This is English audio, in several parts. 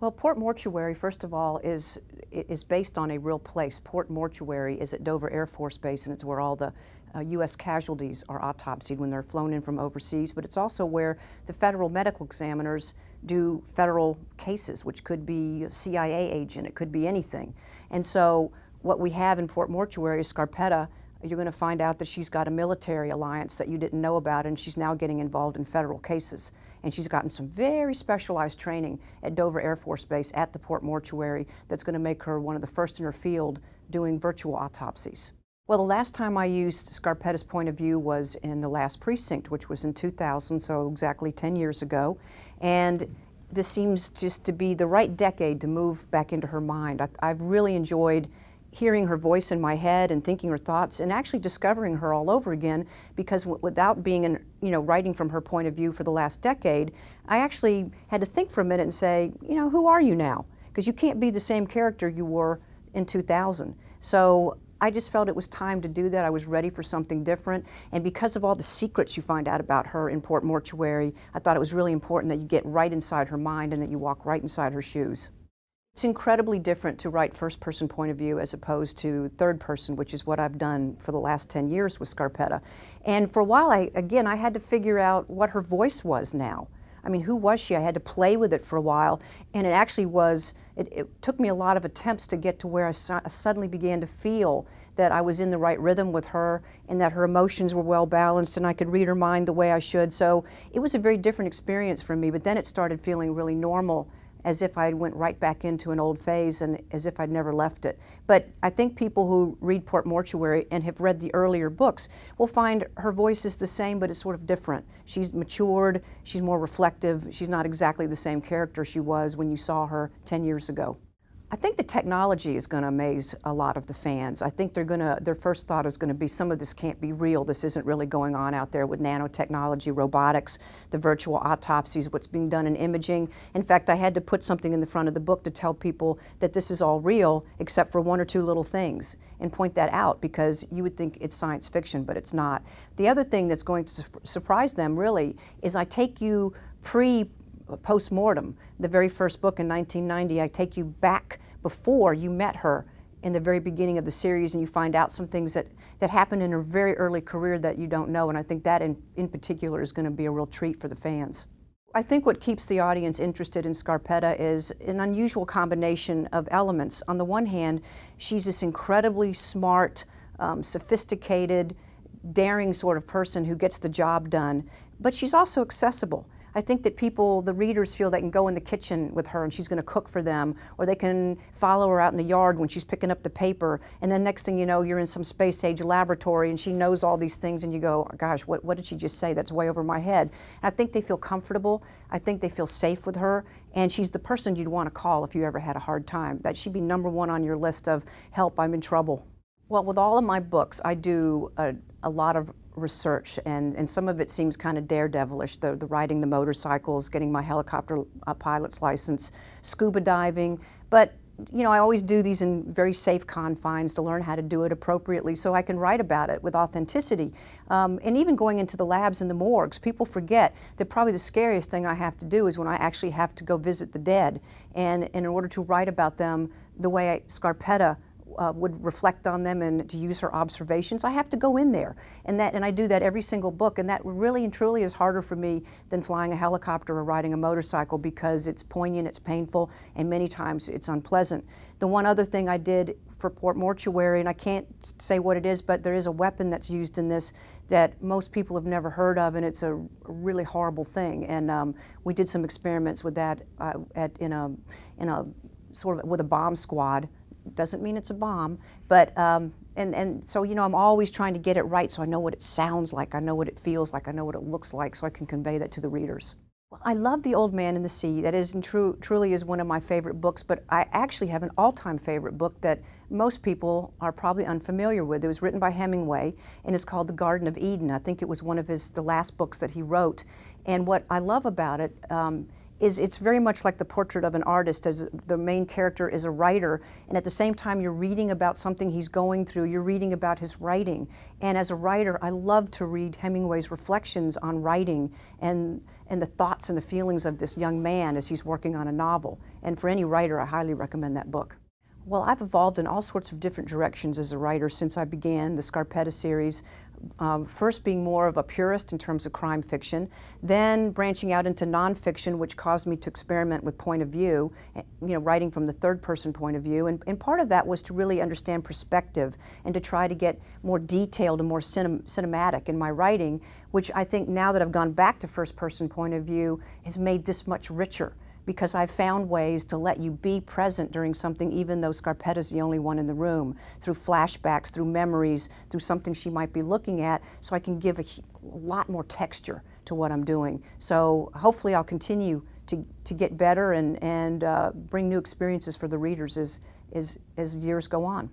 Well, Port Mortuary, first of all, is based on a real place. Port Mortuary is at Dover Air Force Base, and it's where all the U.S. casualties are autopsied when they're flown in from overseas, but it's also where the federal medical examiners do federal cases, which could be a CIA agent, it could be anything. And so what we have in Port Mortuary is Scarpetta. You're going to find out that she's got a military alliance that you didn't know about, and she's now getting involved in federal cases. And she's gotten some very specialized training at Dover Air Force Base at the Port Mortuary that's going to make her one of the first in her field doing virtual autopsies. Well, the last time I used Scarpetta's point of view was in The Last Precinct, which was in 2000, so exactly 10 years ago. And this seems just to be the right decade to move back into her mind. I've really enjoyed hearing her voice in my head and thinking her thoughts and actually discovering her all over again, because without being writing from her point of view for the last decade, I actually had to think for a minute and say, who are you now? Because you can't be the same character you were in 2000. So I just felt it was time to do that. I was ready for something different, and because of all the secrets you find out about her in Port Mortuary, I thought it was really important that you get right inside her mind and that you walk right inside her shoes. It's incredibly different to write first-person point of view as opposed to third-person, which is what I've done for the last 10 years with Scarpetta. And for a while, I had to figure out what her voice was now. I mean, who was she? I had to play with it for a while, and it actually was, it took me a lot of attempts to get to where I suddenly began to feel that I was in the right rhythm with her and that her emotions were well balanced and I could read her mind the way I should. So it was a very different experience for me, but then it started feeling really normal, as if I went right back into an old phase and as if I'd never left it. But I think people who read Port Mortuary and have read the earlier books will find her voice is the same, but it's sort of different. She's matured, she's more reflective, she's not exactly the same character she was when you saw her 10 years ago. I think the technology is going to amaze a lot of the fans. I think their first thought is going to be, some of this can't be real. This isn't really going on out there with nanotechnology, robotics, the virtual autopsies, what's being done in imaging. In fact, I had to put something in the front of the book to tell people that this is all real, except for one or two little things, and point that out, because you would think it's science fiction, but it's not. The other thing that's going to surprise them, really, is I take you post-mortem. The very first book in 1990, I take you back before you met her in the very beginning of the series, and you find out some things that happened in her very early career that you don't know, and I think that in particular is going to be a real treat for the fans. I think what keeps the audience interested in Scarpetta is an unusual combination of elements. On the one hand, she's this incredibly smart, sophisticated, daring sort of person who gets the job done, but she's also accessible. I think that the readers feel they can go in the kitchen with her and she's going to cook for them, or they can follow her out in the yard when she's picking up the paper, and then next thing you know, you're in some space-age laboratory and she knows all these things and you go, oh, gosh, what did she just say? That's way over my head. And I think they feel comfortable. I think they feel safe with her, and she's the person you'd want to call if you ever had a hard time. That should be #1 on your list of, help, I'm in trouble. Well, with all of my books, I do a lot of research, and some of it seems kind of daredevilish, the riding the motorcycles, getting my helicopter pilot's license, scuba diving, but I always do these in very safe confines to learn how to do it appropriately so I can write about it with authenticity. And even going into the labs and the morgues, people forget that probably the scariest thing I have to do is when I actually have to go visit the dead, and in order to write about them the way Scarpetta would reflect on them and to use her observations, I have to go in there, and I do that every single book, and that really and truly is harder for me than flying a helicopter or riding a motorcycle, because it's poignant, it's painful, and many times it's unpleasant. The one other thing I did for Port Mortuary, and I can't say what it is, but there is a weapon that's used in this that most people have never heard of, and it's a really horrible thing, and we did some experiments with that in a sort of with a bomb squad. Doesn't mean it's a bomb, but and so I'm always trying to get it right, so I know what it sounds like, I know what it feels like, I know what it looks like, so I can convey that to the readers. Well, I love The Old Man and the Sea. That is truly is one of my favorite books, but I actually have an all-time favorite book that most people are probably unfamiliar with. It was written by Hemingway and is called The Garden of Eden. I think it was one of the last books that he wrote, and what I love about it it's very much like the portrait of an artist, as the main character is a writer, and at the same time you're reading about something he's going through, you're reading about his writing. And as a writer, I love to read Hemingway's reflections on writing and the thoughts and the feelings of this young man as he's working on a novel. And for any writer, I highly recommend that book. Well, I've evolved in all sorts of different directions as a writer since I began the Scarpetta series. First being more of a purist in terms of crime fiction, then branching out into nonfiction, which caused me to experiment with point of view, writing from the third person point of view. And part of that was to really understand perspective and to try to get more detailed and more cinematic in my writing, which I think now that I've gone back to first person point of view has made this much richer, because I've found ways to let you be present during something even though Scarpetta's the only one in the room, through flashbacks, through memories, through something she might be looking at, so I can give a lot more texture to what I'm doing. So hopefully I'll continue to get better and bring new experiences for the readers as years go on.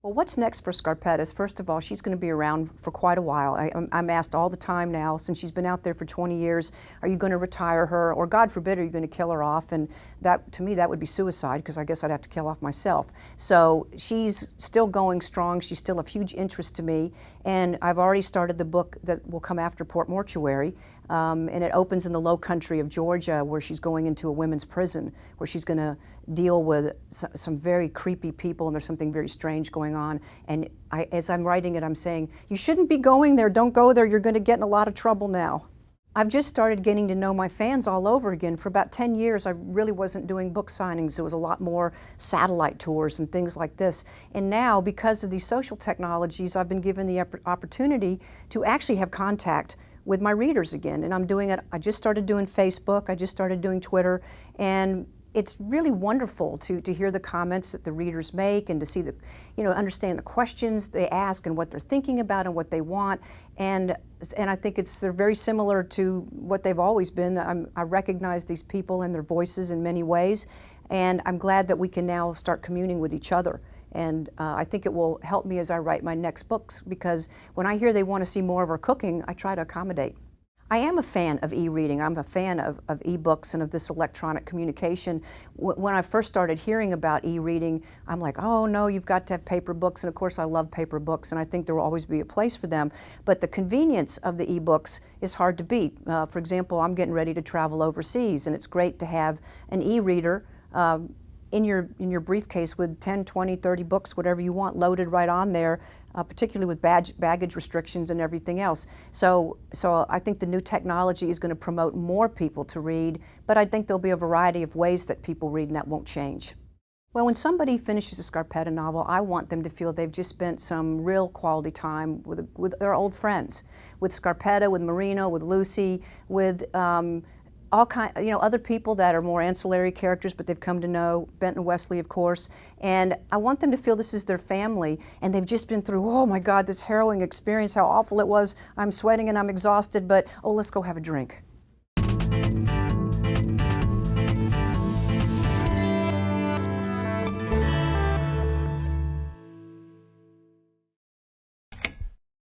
Well, what's next for Scarpetta is, first of all, she's going to be around for quite a while. I'm asked all the time now, since she's been out there for 20 years, are you going to retire her, or God forbid, are you going to kill her off? And that, to me, that would be suicide, because I guess I'd have to kill off myself. So she's still going strong. She's still of huge interest to me, and I've already started the book that will come after Mortuary. And it opens in the low country of Georgia, where she's going into a women's prison, where she's going to deal with some very creepy people, and there's something very strange going on. And as I'm writing it, I'm saying, you shouldn't be going there, don't go there, you're going to get in a lot of trouble now. I've just started getting to know my fans all over again. For about 10 years, I really wasn't doing book signings. It was a lot more satellite tours and things like this. And now, because of these social technologies, I've been given the opportunity to actually have contact with my readers again. And I'm doing it, I just started doing Facebook, I just started doing Twitter, and it's really wonderful to hear the comments that the readers make and to see understand the questions they ask and what they're thinking about and what they want. And I think they're very similar to what they've always been. I recognize these people and their voices in many ways, and I'm glad that we can now start communing with each other. And I think it will help me as I write my next books, because when I hear they want to see more of our cooking, I try to accommodate. I am a fan of e-reading. I'm a fan of e-books and of this electronic communication. When I first started hearing about e-reading, I'm like, oh no, you've got to have paper books. And of course I love paper books, and I think there will always be a place for them. But the convenience of the e-books is hard to beat. For example, I'm getting ready to travel overseas, and it's great to have an e-reader in your briefcase with 10, 20, 30 books, whatever you want, loaded right on there, particularly with baggage restrictions and everything else. So I think the new technology is going to promote more people to read, but I think there'll be a variety of ways that people read, and that won't change. Well, when somebody finishes a Scarpetta novel, I want them to feel they've just spent some real quality time with their old friends, with Scarpetta, with Marino, with Lucy, with all other people that are more ancillary characters, but they've come to know, Benton Wesley, of course. And I want them to feel this is their family, and they've just been through, oh my God, this harrowing experience, how awful it was. I'm sweating and I'm exhausted, but oh, let's go have a drink.